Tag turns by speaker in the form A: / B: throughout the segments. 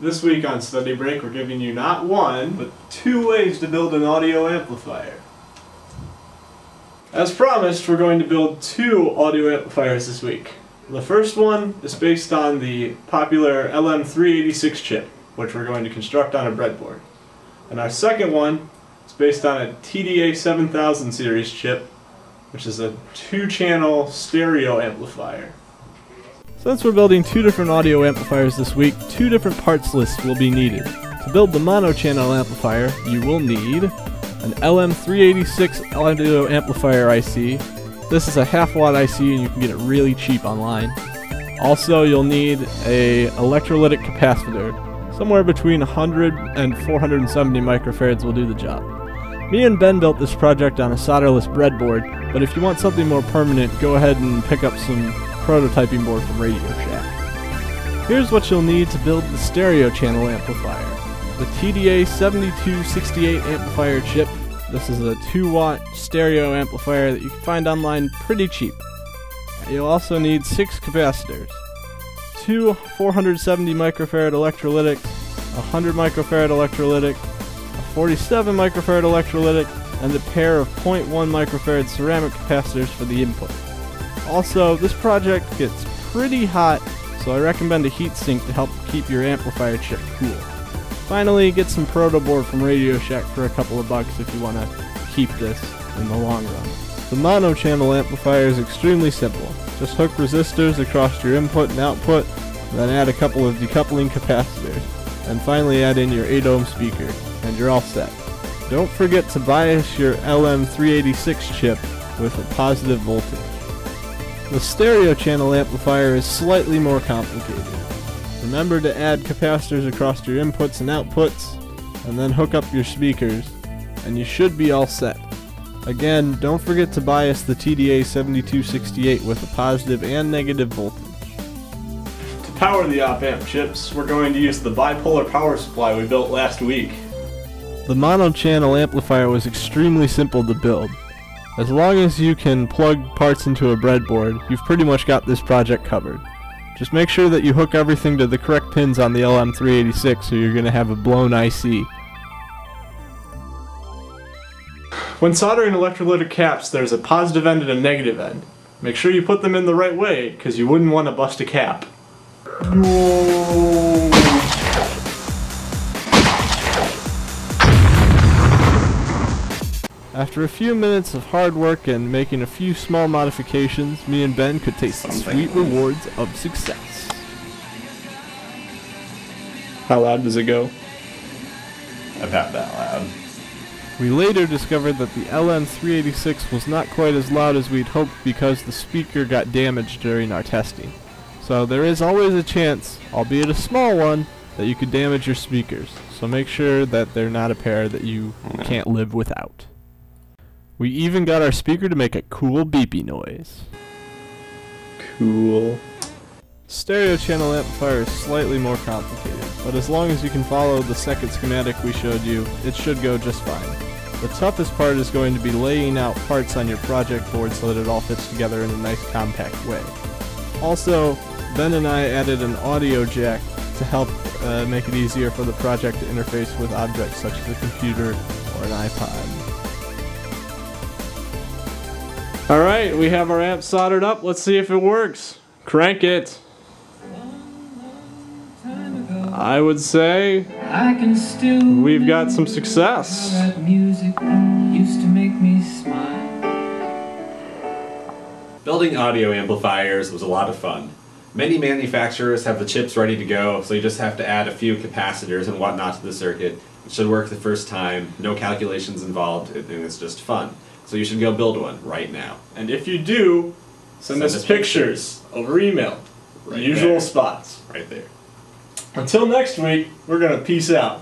A: This week on stuDIYbreak, we're giving you not one, but 2 ways to build an audio amplifier. As promised, we're going to build 2 audio amplifiers this week. The first one is based on the popular LM386 chip, which we're going to construct on a breadboard. And our second one is based on a TDA 7000 series chip, which is a 2-channel stereo amplifier.
B: Since we're building 2 different audio amplifiers this week, 2 different parts lists will be needed. To build the mono-channel amplifier, you will need an LM386 audio amplifier IC. This is a half-watt IC and you can get it really cheap online. Also, you'll need a electrolytic capacitor. Somewhere between 100 and 470 microfarads will do the job. Me and Ben built this project on a solderless breadboard, but if you want something more permanent, go ahead and pick up some prototyping board from Radio Shack. Here's what you'll need to build the stereo channel amplifier. The TDA 7268 amplifier chip. This is a 2-watt stereo amplifier that you can find online pretty cheap. You'll also need 6 capacitors. 2 470 microfarad electrolytics, a 100 microfarad electrolytic, a 47 microfarad electrolytic, and a pair of 0.1 microfarad ceramic capacitors for the input. Also, this project gets pretty hot, so I recommend a heatsink to help keep your amplifier chip cool. Finally, get some proto board from Radio Shack for a couple of bucks if you want to keep this in the long run. The mono channel amplifier is extremely simple. Just hook resistors across your input and output, then add a couple of decoupling capacitors, and finally add in your 8-ohm speaker, and you're all set. Don't forget to bias your LM386 chip with a positive voltage. The stereo channel amplifier is slightly more complicated. Remember to add capacitors across your inputs and outputs, and then hook up your speakers, and you should be all set. Again, don't forget to bias the TDA 7268 with a positive and negative voltage.
A: To power the op-amp chips, we're going to use the bipolar power supply we built last week.
B: The mono-channel amplifier was extremely simple to build. As long as you can plug parts into a breadboard, you've pretty much got this project covered. Just make sure that you hook everything to the correct pins on the LM386 or you're going to have a blown IC.
A: When soldering electrolytic caps, there's a positive end and a negative end. Make sure you put them in the right way, because you wouldn't want to bust a cap. No.
B: After a few minutes of hard work and making a few small modifications, me and Ben could taste the sweet rewards of success.
A: How loud does it go?
C: About that loud.
B: We later discovered that the LM386 was not quite as loud as we'd hoped because the speaker got damaged during our testing. So there is always a chance, albeit a small one, that you could damage your speakers. So make sure that they're not a pair that you can't live without. We even got our speaker to make a cool beepy noise.
A: Cool.
B: Stereo channel amplifier is slightly more complicated, but as long as you can follow the second schematic we showed you, it should go just fine. The toughest part is going to be laying out parts on your project board so that it all fits together in a nice compact way. Also, Ben and I added an audio jack to help make it easier for the project to interface with objects such as a computer or an iPod.
A: Alright, we have our amp soldered up. Let's see if it works. Crank it. I would say we've got some success.
C: Building audio amplifiers was a lot of fun. Many manufacturers have the chips ready to go, so you just have to add a few capacitors and whatnot to the circuit. It should work the first time, no calculations involved, and it's just fun. So you should go build one right now.
A: And if you do, send us pictures over email.
C: Right
A: the usual
C: there.
A: spots.
C: Right there.
A: Until next week, we're going to peace out.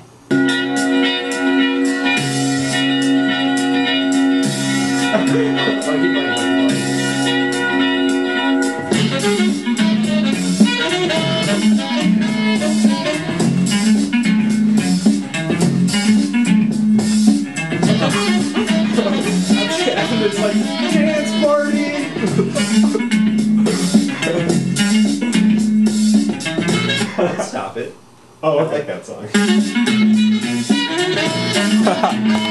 A: It's like, dance party!
C: Stop it.
A: Oh,
C: I
A: okay.
C: like that song.